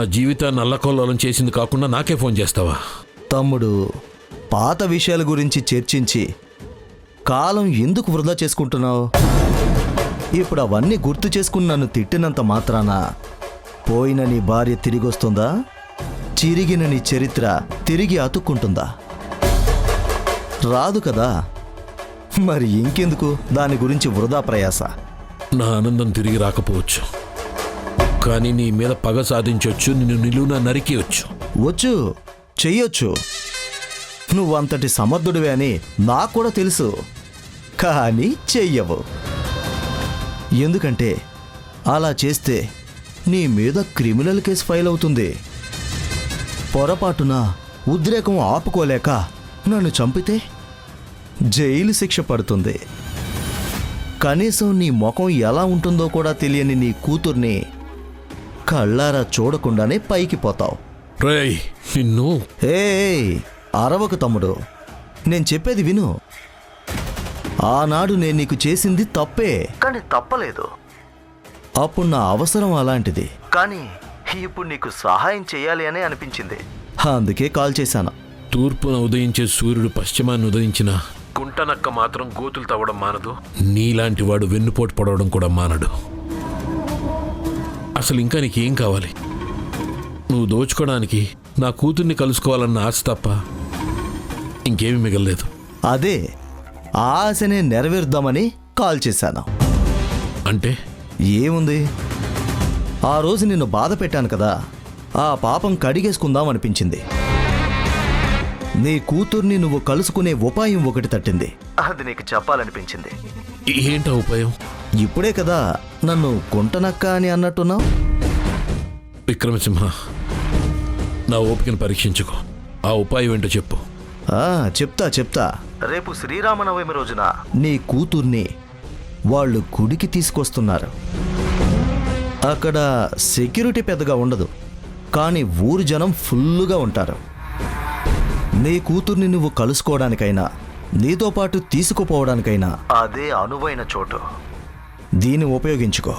నా జీవితాన్ని అల్లకల్లోలం చేసింది కాకుండా నాకే ఫోన్ చేస్తావా? తమ్ముడు, పాత విషయాల గురించి చర్చించి కాలం ఎందుకు వృధా చేసుకుంటున్నావు? ఇప్పుడు అవన్నీ గుర్తు చేసుకుని నన్ను తిట్టినంత మాత్రాన పోయిన నీ భార్య తిరిగి వస్తుందా? చిరిగిన నీ చరిత్ర తిరిగి అతుక్కుంటుందా? రాదు కదా. మరి ఇంకెందుకు దాని గురించి వృధా ప్రయాస? నా ఆనందం తిరిగి రాకపోవచ్చు, కానీ నీ మీద పగ సాధించవచ్చు, నిన్ను నిలువునా నరికేయచ్చు. వచ్చు, చెయ్యొచ్చు. నువ్వంతటి సమర్థుడివే అని నాకు కూడా తెలుసు, కానీ చెయ్యవు. ఎందుకంటే అలా చేస్తే నీ మీద క్రిమినల్ కేసు ఫైల్ అవుతుంది. పొరపాటున ఉద్రేకం ఆపుకోలేక నన్ను చంపితే జైలు శిక్ష పడుతుంది. కనీసం నీ ముఖం ఎలా ఉంటుందో కూడా తెలియని నీ కూతుర్ని కళ్ళారా చూడకుండానే పైకి పోతావు. రేయ్ నిన్ను! అరవకు తమ్ముడు, నేను చెప్పేది విను. ఆనాడు నేను నీకు చేసింది తప్పే, కానీ తప్పలేదు. అప్పుడు నా అవసరం అలాంటిది, కానీ ఇప్పుడు నీకు సహాయం చేయాలి అని అనిపించింది. అందుకే కాల్ చేశాను. తూర్పున ఉదయించే సూర్యుడు పశ్చిమాన్ని ఉదయించిన కుంటనక్క మాత్రం గోతులు తవ్వడం మానదు. నీలాంటి వాడు వెన్నుపోటు పడవడం కూడా మానడు. అసలు ఇంకా నీకేం కావాలి? నువ్వు దోచుకోవడానికి నా కూతుర్ని కలుసుకోవాలన్న ఆశ తప్ప ఇంకేమీ మిగలలేదు. అదే ఆశనే నెరవేర్దామని కాల్ చేశాను. అంటే ఏముంది, ఆ రోజు నిన్ను బాధ పెట్టాను కదా, ఆ పాపం కడిగేసుకుందాం అనిపించింది. నీ కూతుర్ని నువ్వు కలుసుకునే ఉపాయం ఒకటి తట్టింది. అది నీకు చెప్పాలనిపించింది. ఏంటా ఉపాయం? ఇప్పుడే కదా నన్ను గుంటనక్క అని అన్నట్టున్నావు. విక్రమసింహ, నా ఓపికను పరీక్షించుకో. ఆ ఉపాయం ఏంటో చెప్పు. చెప్తా. రేపు శ్రీరామనవమి రోజున నీ కూతుర్ని వాళ్ళు గుడికి తీసుకొస్తున్నారు. అక్కడ సెక్యూరిటీ పెద్దగా ఉండదు, కానీ ఊరు జనం ఫుల్లుగా ఉంటారు. నీ కూతుర్ని నువ్వు కలుసుకోవడానికైనా నీతో పాటు తీసుకుపోవడానికైనా అదే అనువైన చోటు. దీన్ని ఉపయోగించుకో.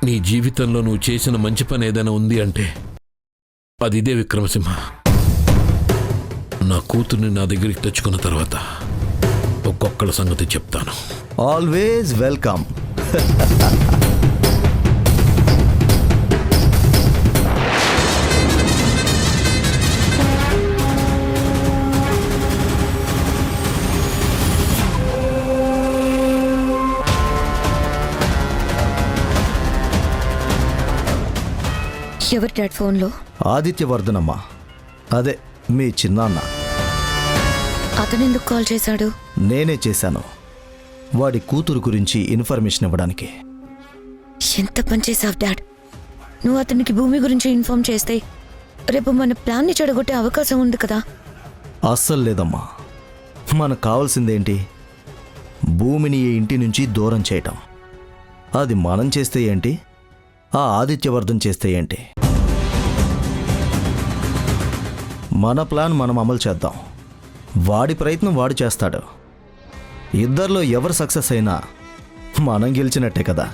నీ జీవితంలో నువ్వు చేసిన మంచి పని ఏదైనా ఉంది అంటే అది ఇదే విక్రమసింహ. నా కూతుర్ని నా దగ్గరికి తెచ్చుకున్న తర్వాత ఒక్కొక్కళ్ళ సంగతి చెప్తాను. Always welcome. ఎవరి డాడ్ ఫోన్లో? ఆదిత్యవర్ధనమ్మ, అదే మీ చిన్నాన్న. అతను ఎందుకు కాల్ చేశాడు? నేనే చేశాను, వాడి కూతురు గురించి ఇన్ఫర్మేషన్ ఇవ్వడానికి. ఎంత పని చేసావు డాడ్. నువ్వు అతనికి భూమి గురించి ఇన్ఫార్మ్ చేస్తే రేపు మన ప్లాన్ని చెడగొట్టే అవకాశం ఉంది కదా. అస్సలు లేదమ్మా. మనకు కావాల్సిందేంటి? భూమిని ఈ ఇంటి నుంచి దూరం చేయటం. అది మనం చేస్తే ఏంటి, ఆ ఆదిత్యవర్ధన్ చేస్తే ఏంటి? మన ప్లాన్ మనం అమలు చేద్దాం. వాడి ప్రయత్నం వాడు చేస్తాడు. ఇద్దరిలో ఎవరు సక్సెస్ అయినా మనం గెలిచినట్టే కదా.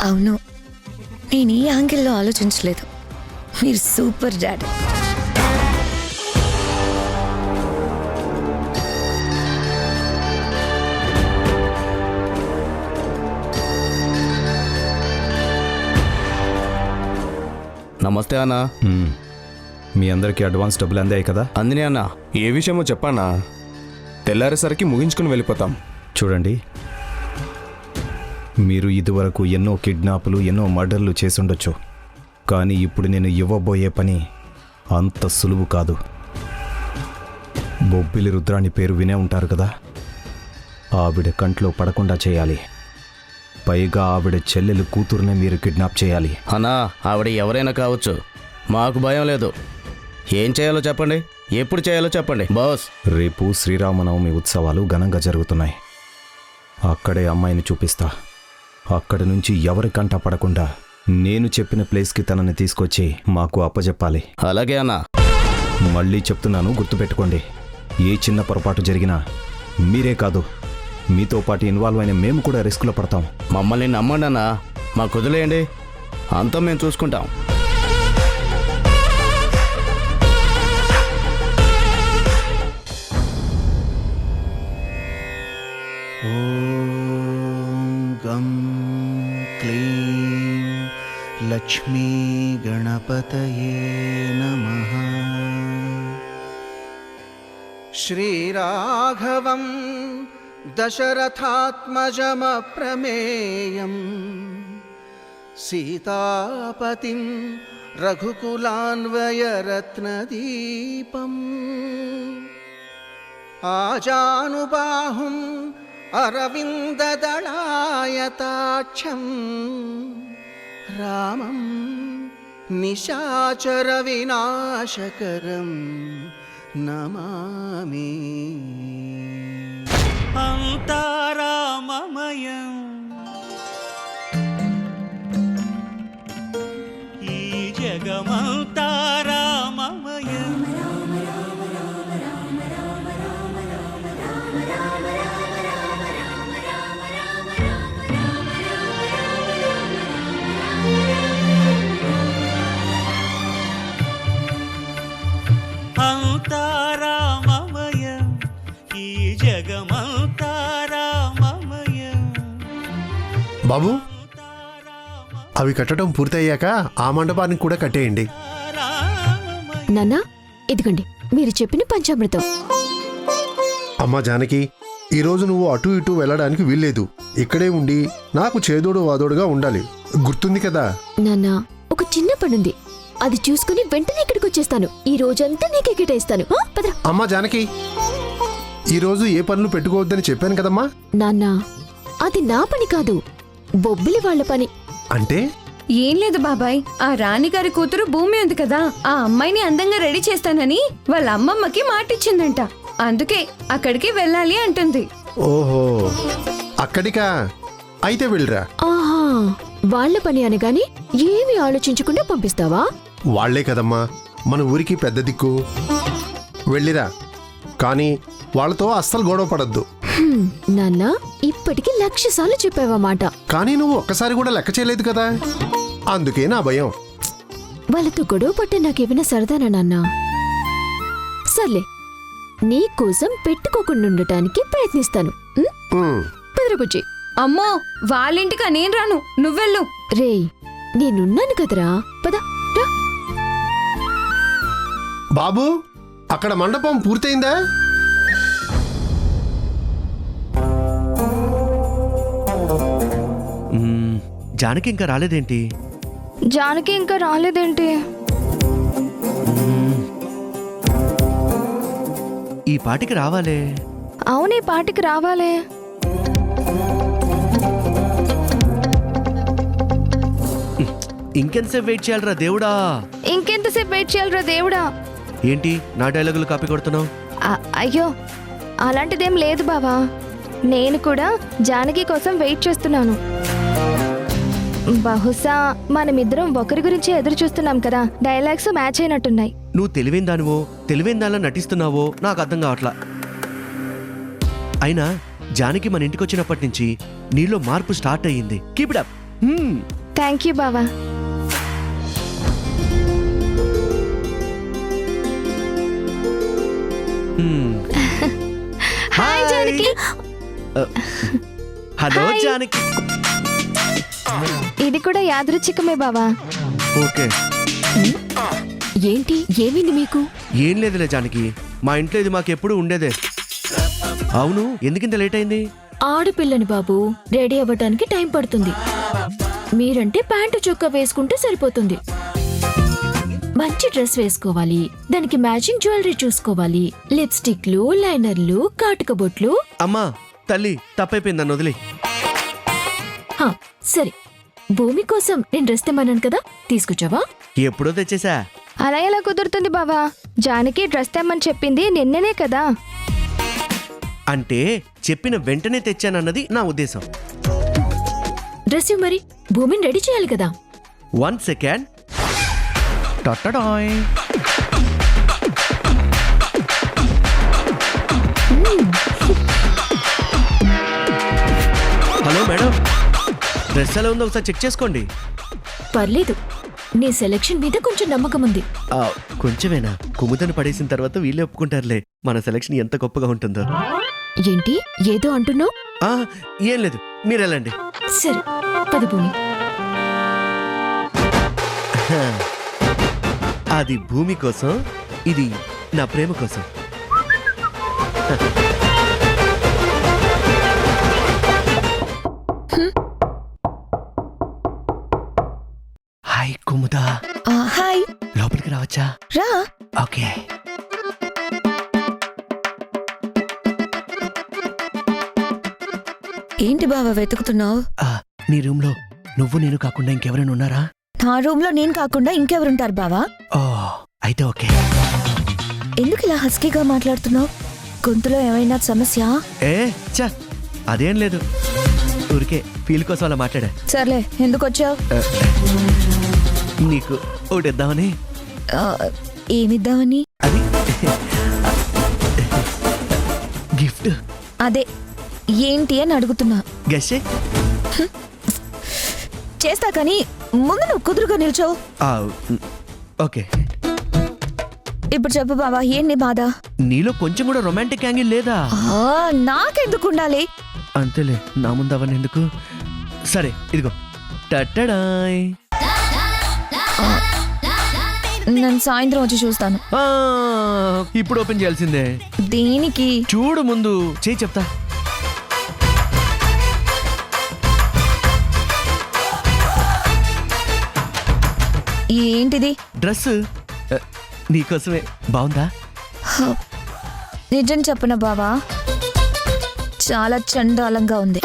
అవును, నేను ఈ యాంగిల్లో ఆలోచించలేదు. మీరు సూపర్ డాడ్. నమస్తే అన్నా. మీ అందరికీ అడ్వాన్స్ డబ్బులు అందాయి కదా? అందిని అన్న. ఏ విషయమో చెప్పన్నా, తెల్లారేసరికి ముగించుకుని వెళ్ళిపోతాం. చూడండి, మీరు ఇదివరకు ఎన్నో కిడ్నాపులు, ఎన్నో మర్డర్లు చేసుండొచ్చు, కానీ ఇప్పుడు నేను ఇవ్వబోయే పని అంత సులువు కాదు. బొబ్బిలి రుద్రాణి పేరు వినే ఉంటారు కదా, ఆవిడ కంట్లో పడకుండా చేయాలి. పైగా ఆవిడ చెల్లెలు కూతురునే మీరు కిడ్నాప్ చేయాలి. అన్నా, ఆవిడ ఎవరైనా కావచ్చు, మాకు భయం లేదు. ఏం చేయాలో చెప్పండి, ఎప్పుడు చేయాలో చెప్పండి బాస్. రేపు శ్రీరామనవమి ఉత్సవాలు ఘనంగా జరుగుతున్నాయి. అక్కడే అమ్మాయిని చూపిస్తా. అక్కడి నుంచి ఎవరి కంట పడకుండా నేను చెప్పిన ప్లేస్కి తనని తీసుకొచ్చి మాకు అప్పచెప్పాలి. అలాగే అన్నా. మళ్ళీ చెప్తున్నాను, గుర్తుపెట్టుకోండి. ఏ చిన్న పొరపాటు జరిగినా మీరే కాదు, మీతో పాటు ఇన్వాల్వ్ అయిన మేము కూడా రిస్క్లో పడతాం. మమ్మల్ని నమ్మండి అన్నా, మాకు వదిలేయండి, అంతా మేము చూసుకుంటాం. गं क्लीं लक्ष्मी गणपतये नमः। श्रीराघवं दशरथात्मजमप्रमेयम् सीतापतिं रघुकुलान्वयरत्नदीपम् आजानुबाहुम् अरविन्ददलायताक्षं रामं निशाचरविनाशकरं नमामि। అంతారామమయం ఈ జగమంతారామమయం అంతారామమయం ఈ జగమంతారామమయం. బాబు అవి కట్టడం పూర్తయ్యాక ఆ మండపానికి కూడా కట్టేయండి. నాన్నా ఇదిగోండి మీరు చెప్పిన పంచామృతం. అమ్మా జానకి, ఈరోజు నువ్వు అటు ఇటు వెళ్ళడానికి వీల్లేదు. ఇక్కడే ఉండి నాకు చేదోడు వాదోడుగా ఉండాలి, గుర్తుంది కదా? నాన్నా ఒక చిన్న పనుంది, అది చూసుకుని వెంటనే ఇక్కడికి వచ్చేస్తాను. ఈ రోజంతా నీకే కేటాయిస్తాను. పద. అమ్మా జానకి, ఈరోజు ఏ పనులు పెట్టుకోవద్దని చెప్పాను కదమ్మా. నాన్నా అది నా పని కాదు, బొబ్బిలి వాళ్ళ పని. అంటే ఏం లేదు బాబాయ్, ఆ రాణిగారి కూతురు భూమి ఉంది కదా, ఆ అమ్మాయిని అందంగా రెడీ చేస్తానని వాళ్ళ అమ్మమ్మకి మాటిచ్చిందంట. అందుకే అక్కడికి వెళ్ళాలి అంటుంది. ఓహో, అక్కడికా? అయితే వెళ్ళరా. ఆహా, వాళ్ళ పని అనగాని ఏమి ఆలోచించకుండా పంపిస్తావా? వాళ్లే కదమ్మా మన ఊరికి పెద్ద దిక్కు. వెళ్ళిరా, కానీ వాళ్ళతో అస్సలు గొడవ పడద్దు. నాన్న ఇప్పటికి 1,00,000 సార్లు చెప్పావా మాట. కానీ నువ్వు ఒక్కసారి కూడా లెక్క చేయలేదు కదా, అందుకే నా భయం. వాళ్ళతో గొడవ పట్టే నాకేమైనా సరదానా నాన్న? సర్లే, నీ కోసం పెట్టుకోకుండా ఉండటానికి ప్రయత్నిస్తాను. కుదరబుజ్జి. అమ్మో, వాళ్ళింటికా నేను రాను, నువ్వెళ్ళు. రేయ్, నేనున్నాను కదరా, పద రా. బాబు, అక్కడ మండపం పూర్తయిందా? జానకి ఇంకా రాలేదేంటి? జానకి ఇంకా రాలేదేంటి? ఈ పాటికి రావాలే. అవునే, పాటికి రావాలే. ఇంకెంతసేపు వెయిట్ చేయాలరా దేవుడా? ఇంకెంతసేపు వెయిట్ చేయాలరా దేవుడా? ఏంటి నా డైలాగులు కాపీ కొడుతున్నావు? అయ్యో, అలాంటిదేం లేదు బావా. నేను కూడా జానకి కోసం వెయిట్ చేస్తున్నాను. బహుశా మనమిద్దరం ఒకరి గురించి ఎదురు చూస్తున్నాం కదా, డైలాగ్స్ మ్యాచ్ అయినట్టున్నాయి. నువ్వు తెలివైన దానివో తెలివైన దానిలా నటిస్తున్నావో నాకు అర్థం కావట్లా. అయినా జానకి మన ఇంటికి వచ్చినప్పటి నుంచి నీలో మార్పు స్టార్ట్ అయ్యింది. Keep it up. Thank you బావా. హాయ్ జానకి. హలో జానకి. ఇది కూడా యాదృచ్ఛికమే బావా. ఓకే. ఏంటి, ఏమైంది మీకు? ఏం లేదులే జానకి, మా ఇంట్లో ఇది మాకెప్పుడు ఉండేదే. అవును, ఎందుకింత లేట్ అయింది? ఆడపిల్లని బాబు, రెడీ అవ్వటానికి టైం పడుతుంది. మీరంటే ప్యాంటు చొక్కా వేసుకుంటే సరిపోతుంది. మంచి డ్రెస్ వేసుకోవాలి, దానికి మ్యాచింగ్ జ్యువెలరీ చూసుకోవాలి, లిప్స్టిక్లు, లైనర్లు, కాటుక బొట్లు. అమ్మా తల్లి, తప్పైపోయింది, నన్ను వదిలే. సరే, భూమి కోసం నేను డ్రెస్ తెమ్మన్నాను కదా, తీసుకొచ్చావా? ఎప్పుడో తెచ్చేసా. అలా ఎలా కుదురుతుంది బావా? జానకి డ్రెస్ తెమ్మని చెప్పింది నిన్ననే కదా. అంటే చెప్పిన వెంటనే తెచ్చానన్నది నా ఉద్దేశం. డ్రెస్ ఇవ్వు మరి, భూమిని రెడీ చేయాలి కదా. 1 సెకండ్. టట్టడాయ్. హలో మేడం, డ్రెస్ ఎలా ఉందో ఒకసారి చెక్ చేసుకోండి. పర్లేదు, నీ సెలెక్షన్ మీద కొంచెం నమ్మకం ఉంది. కొంచెమేనా? కుముదను పడేసిన తర్వాత వీళ్ళే ఒప్పుకుంటారులే. మన సెలక్షన్ ఎంత గొప్పగా ఉంటుందో. ఏంటి ఏదో అంటున్నావు? ఆ, ఏం లేదు, మీరు వెళ్ళండి. సరే పద భూమి. అది భూమి కోసం, ఇది నా ప్రేమ కోసం. హాయ్ కుముదా, హాయ్, లోపలికి రావచ్చా? రా. ఓకే. ఏంటి బావా వెతుకుతున్నావు? నీ రూమ్ లో నువ్వు నేను కాకుండా ఇంకెవరైనా ఉన్నారా? నా రూమ్ లో నేను కాకుండా ఇంకెవరుంటారు బావా? ఓ, అయితే ఓకే. ఎందుకు ఇలా హస్కీగా మాట్లాడుతున్నావు? గొంతులో ఏమైనా సమస్య? చ అదేం లేదు, ఊరికే ఫీల్ కోసం అలా మాట్లాడా. సర్లే, ఎందుకు వచ్చావు? నీకు ఒకటి ఇద్దామని. ఏమిద్దామని? అది గిఫ్ట్. అదే ఏంటి అని అడుగుతున్నా. గెస్ చేయి. చేస్తా కానీ ముందు నువ్వు కుదురుగా నిల్చో. ఓకే. ఇప్పుడు చెప్పు బావా, ఏం నీ బాధ? నీలో కొంచెం కూడా రొమాంటిక్ యాంగిల్ లేదా? నాకెందుకు ఉండాలి? అంతేలే, నా ముందు అవన్నీ ఎందుకు. సరే ఇదిగో, టట్టడాయ్. నేను సాయంత్రం వచ్చి చూస్తాను. ఇప్పుడు ఓపెన్ చేయాల్సిందే. దేనికి? చూడు ముందు, చేయి చెప్తా. ఏంటిది? డ్రెస్ నీకోసమే. బాగుందా? నిజం చెప్పనా బావా, చాలా చండాలంగా ఉంది.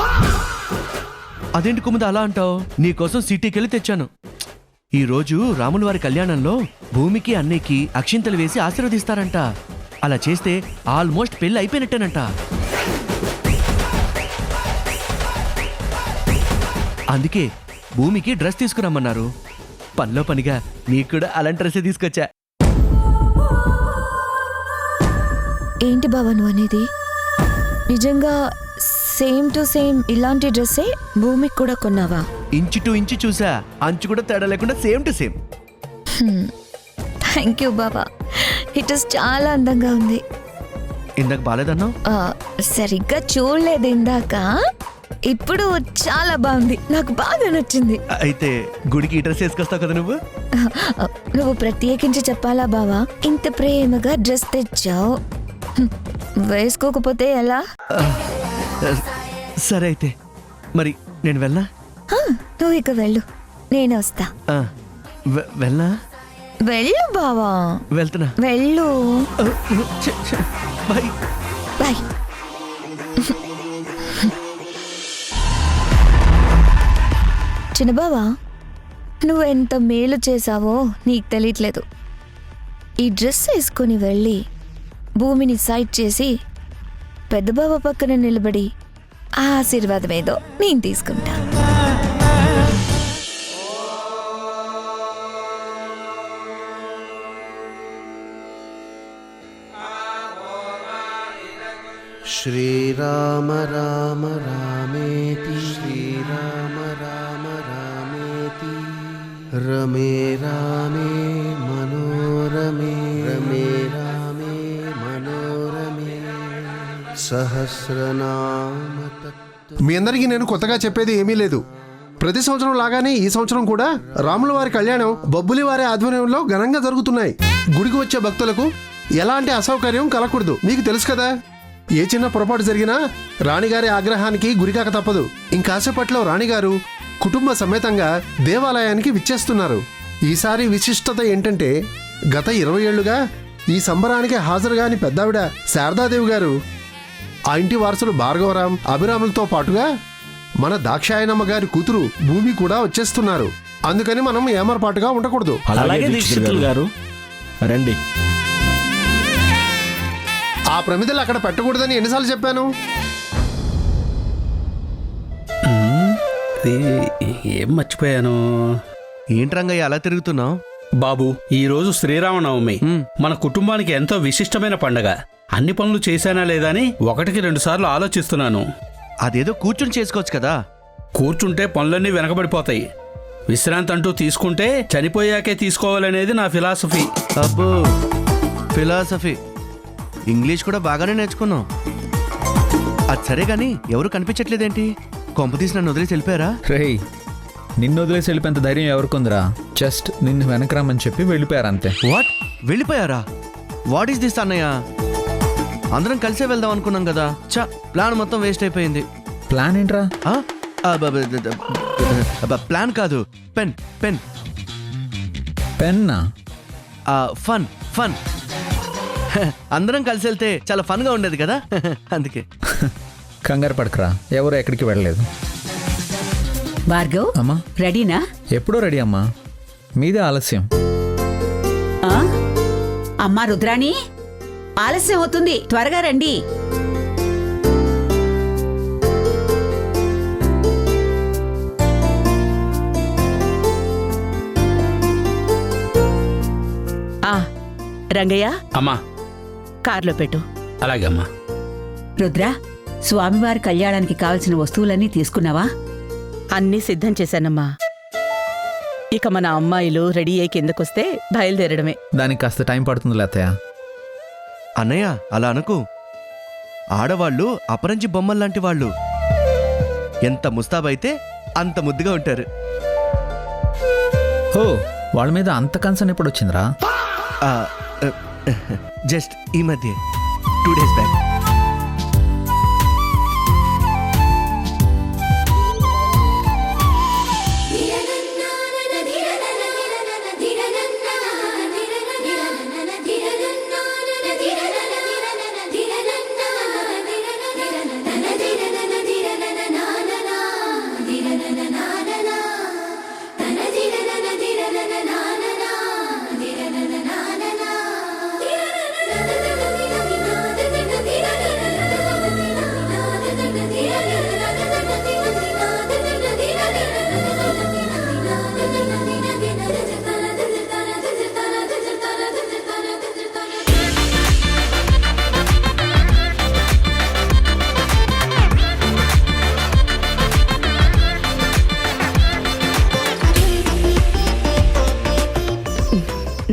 అదేంటి కుముద అలా అంటావు? నీకోసం సిటీకి వెళ్ళి తెచ్చాను. ఈ రోజు రాముల వారి కళ్యాణంలో భూమికి అన్నయ్యకి అక్షింతలు వేసి ఆశీర్వదిస్తారంట. అలా చేస్తే ఆల్మోస్ట్ పెళ్లి అయిపోయినట్టేనంట. అందుకే భూమికి డ్రెస్ తీసుకురమ్మన్నారు. పనిలో పనిగా నీకు కూడా అలాంటి డ్రెస్సే తీసుకొచ్చా. ఏంటి బావా నువ్వు అనేది? నిజంగా సేమ్ టు సేమ్ ఇలాంటి డ్రెస్సే భూమికి కూడా కొన్నావా? ఇంచు టు ఇంచు చూసా, అంచు కూడా తేడా లేకుండా same to same. Thank you బావా, ఇట్ ఇస్ చాలా అందంగా ఉంది. ఇందాక బాలేదన్నావు? సరిగ్గా చూడలేదు ఇందాక, ఇప్పుడు చాలా బాగుంది, నాకు బాగా నచ్చింది. అయితే గుడికి ఈ డ్రెస్ వేసుకొస్తావు కదా నువ్వు? నువ్వు ప్రత్యేకించి చెప్పాలా బావా? ఇంత ప్రేమగా డ్రెస్ తెచ్చావు, వేసుకోకపోతే ఎలా? సరే అయితే మరి నేను వెళ్ళనా? నువ్వు ఇక వెళ్ళు, నేను వస్తా. వెళ్ళనా? వెళ్ళు బావా. వెళ్తున్నా. వెళ్ళు. Bye bye. చిన్నబావా, నువ్వు ఎంత మేలు చేసావో నీకు తెలియట్లేదు. ఈ డ్రెస్ వేసుకొని వెళ్ళి భూమిని సైడ్ చేసి పెద్దబావ పక్కన నిలబడి ఆ ఆశీర్వాదం ఏదో నేను తీసుకుంటా. శ్రీరామ రామ రామేతి శ్రీరామ రామ రామేతి రమే రామే మనోరమే రమే రామే మనోరమే సహస్రనామ. మీ అందరికీ నేను కొత్తగా చెప్పేది ఏమీ లేదు. ప్రతి సంవత్సరం లాగానే ఈ సంవత్సరం కూడా రాముల వారి కళ్యాణం బొబ్బులి వారి ఆధ్వర్యంలో ఘనంగా జరుగుతున్నాయి. గుడికి వచ్చే భక్తులకు ఎలాంటి అసౌకర్యం కలగకూడదు. మీకు తెలుసు కదా, ఏ చిన్న పొరపాటు జరిగినా రాణిగారి ఆగ్రహానికి గురికాక తప్పదు. ఇంకాసేపట్లో రాణిగారు కుటుంబ సమేతంగా దేవాలయానికి విచ్చేస్తున్నారు. ఈసారి విశిష్టత ఏంటంటే, గత 20 ఏళ్లుగా ఈ సంబరానికి హాజరుగాని పెద్దావిడ శారదాదేవి గారు, ఆ ఇంటి వారసులు భార్గవరాం, అభిరాములతో పాటుగా మన దాక్షాయనమ్మ గారి కూతురు భూమి కూడా వచ్చేస్తున్నారు. అందుకని మనం ఏమరపాటుగా ఉండకూడదు. అలాగే దీక్షితులు గారు రండి. ఆ ప్రమిదలు అక్కడ పెట్టకూడదని ఎన్నిసార్లు చెప్పాను? ఏం మర్చిపోయాను. ఏంట్రంగయ్య అలా తిరుగుతున్నావు? బాబు, ఈరోజు శ్రీరామనవమి మన కుటుంబానికి ఎంతో విశిష్టమైన పండగ. అన్ని పనులు చేశానా లేదా అని 1-2 సార్లు ఆలోచిస్తున్నాను. అదేదో కూర్చుని చేసుకోవచ్చు కదా. కూర్చుంటే పనులన్నీ వెనకబడిపోతాయి. విశ్రాంతి అంటూ తీసుకుంటే చనిపోయాకే తీసుకోవాలనేది నా ఫిలాసఫీ. అబ్బో, ఫిలాసఫీ. ఇంగ్లీష్ కూడా బాగానే నేర్చుకున్నావు. అది సరే గాని ఎవరు కనిపించట్లేదేంటి? కొంపతీసి నన్ను వదిలేసి వెళ్ళిపోయారా? రేయ్, నిన్ను వదిలేసి వెళ్ళిపోయేంత ధైర్యం ఎవరికొందిరా? జస్ట్ నిన్ను వెనకరమ్మని చెప్పి వెళ్ళిపోయారు అంతే. వాట్, వెళ్ళిపోయారా? వాట్ ఈస్ దిస్ అన్నయ్య? అందరం కలిసే వెళ్దాం అనుకున్నాం కదా. చా, ప్లాన్ మొత్తం వేస్ట్ అయిపోయింది. ప్లాన్ ఏంట్రా? ప్లాన్ కాదు, pen pen. Penna? Fun fun. అందరం కలిసి వెళ్తే చాలా ఫన్గా ఉండేది కదా, అందుకే. కంగారు పడకరా, ఎవరు ఎక్కడికి వెళ్ళలేదు. భార్గవ్, అమ్మా రెడీనా? ఎప్పుడో రెడీ అమ్మా, మీదే ఆలస్యం. అమ్మా రుద్రాణి, ఆలస్యం అవుతుంది, త్వరగా రండి. రంగయ్య, అమ్మా కార్లో పెట్టు. అలాగే అమ్మా. రుద్ర, స్వామివారి కళ్యాణానికి కావలసిన వస్తువులన్నీ తీసుకున్నావా? అన్నీ సిద్ధం చేశానమ్మా. ఇక మన అమ్మాయిలు రెడీ అయ్యి కిందకొస్తే బయలుదేరడమే. దానికి కాస్త టైం పడుతుంది అత్తయ్య. అన్నయ్య అలా అనుకు. ఆడవాళ్ళు అపరంజి బొమ్మల్లాంటి వాళ్ళు. ఎంత ముస్తాబైతే అంత ముద్దుగా ఉంటారు. ఓ, వాళ్ళ మీద అంత కన్సర్న్ ఎప్పుడు వచ్చిందిరా? జస్ట్ ఈ మధ్య 2 days బ్యాక్.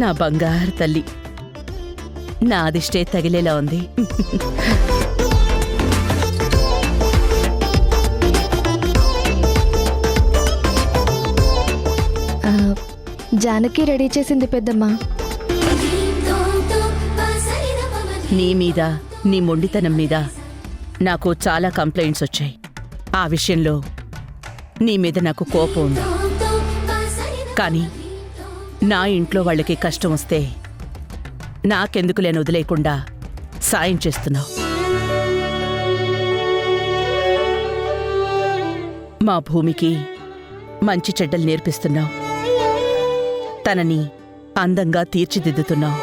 నా బంగారు తల్లి, నా అదిష్టే తగిలేలా ఉంది. జానకి రెడీ చేసింది పెద్దమ్మా. నీ మీద, నీ మొండితనం మీద నాకు చాలా కంప్లైంట్స్ వచ్చాయి. ఆ విషయంలో నీ మీద నాకు కోపం ఉంది. కానీ నా ఇంట్లో వాళ్ళకి కష్టం వస్తే నాకెందుకు లేని వదిలేయకుండా సాయం చేస్తున్నావు. మా భూమికి మంచి చెడ్డలు నేర్పిస్తున్నావు. తనని అందంగా తీర్చిదిద్దుతున్నావు.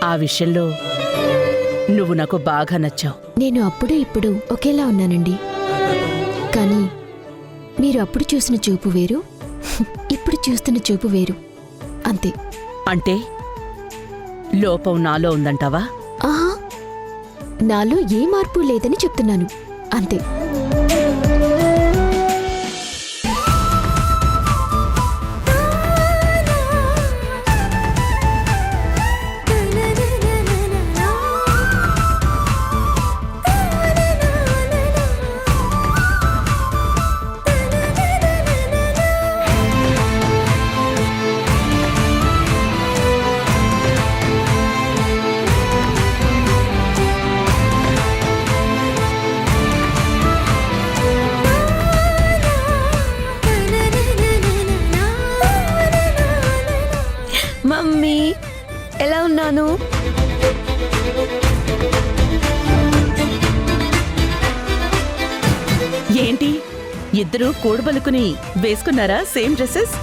ఆ విషయంలో నువ్వు నాకు బాగా నచ్చావు. నేను అప్పుడు ఇప్పుడు ఒకేలా ఉన్నానండి. కానీ మీరు అప్పుడు చూసిన చూపు వేరు, ఇప్పుడు చూస్తున్న చూపు వేరు, అంతే. అంటే లోపం నాలో ఉందంటావా? ఆహా, నాలో ఏ మార్పు లేదని చెప్తున్నాను, అంతే. మమ్మీ, ఎలా ఉన్నాను? ఏంటి, ఇద్దరు కూడబలుకుని వేసుకున్నారా సేమ్ డ్రెస్సెస్?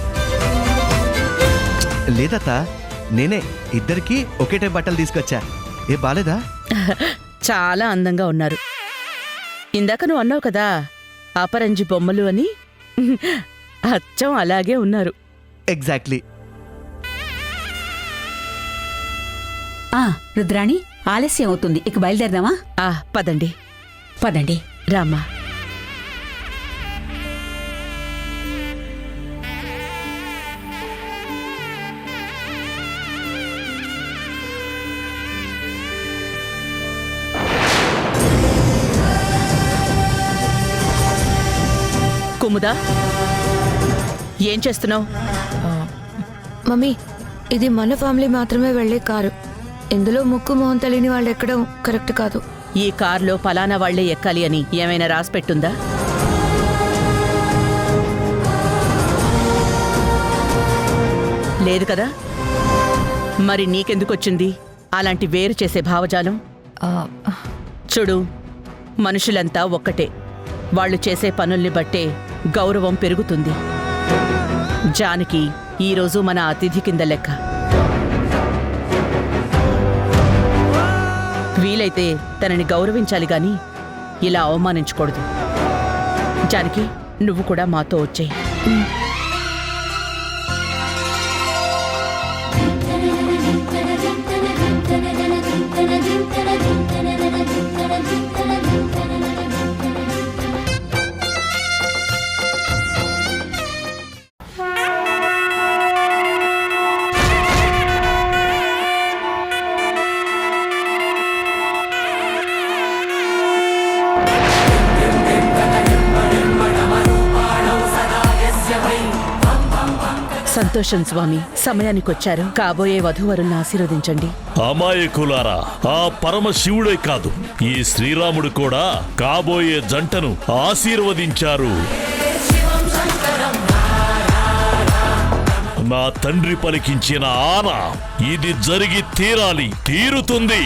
లేదత్త, నేనే ఇద్దరికి ఒకే టైప్ బట్టలు తీసుకొచ్చా. ఏ బాలేదా? చాలా అందంగా ఉన్నారు. ఇందాక నువ్వు అన్నావు కదా అపరంజి బొమ్మలు అని, అచ్చం అలాగే ఉన్నారు. ఎగ్జాక్ట్లీ. రుద్రాణి, ఆలస్యం అవుతుంది, ఇక బయలుదేరదామా? పదండి పదండి. రామ్మా. కుముదా ఏం చేస్తున్నావు? మమ్మీ ఇది మన ఫ్యామిలీ మాత్రమే వెళ్ళే కారు. ఇందులో ముక్కు మొహం తెలియని వాళ్ళు ఎక్కడం కరెక్ట్ కాదు. ఈ కారులో ఫలానా వాళ్లే ఎక్కాలి అని ఏమైనా రాసిపెట్టుందా? లేదు కదా? మరి నీకెందుకొచ్చింది అలాంటి వేరు చేసే భావజాలం? చూడు, మనుషులంతా ఒక్కటే. వాళ్ళు చేసే పనుల్ని బట్టే గౌరవం పెరుగుతుంది. జానకి ఈరోజు మన అతిథి కింద లెక్క. వీలైతే తనని గౌరవించాలి గాని ఇలా అవమానించకూడదు. జానకి, నువ్వు కూడా మాతో వచ్చేయి. సంతోషం స్వామి, సమయానికొచ్చారు. కాబోయే వధూవరుల్ని ఆశీర్వదించండి. అమాయకులారా, ఆ పరమశివుడే కాదు, ఈ శ్రీరాముడు కూడా కాబోయే జంటను ఆశీర్వదించారు. నా తండ్రి పలికించిన ఆన ఇది జరిగి తీరాలి, తీరుతుంది.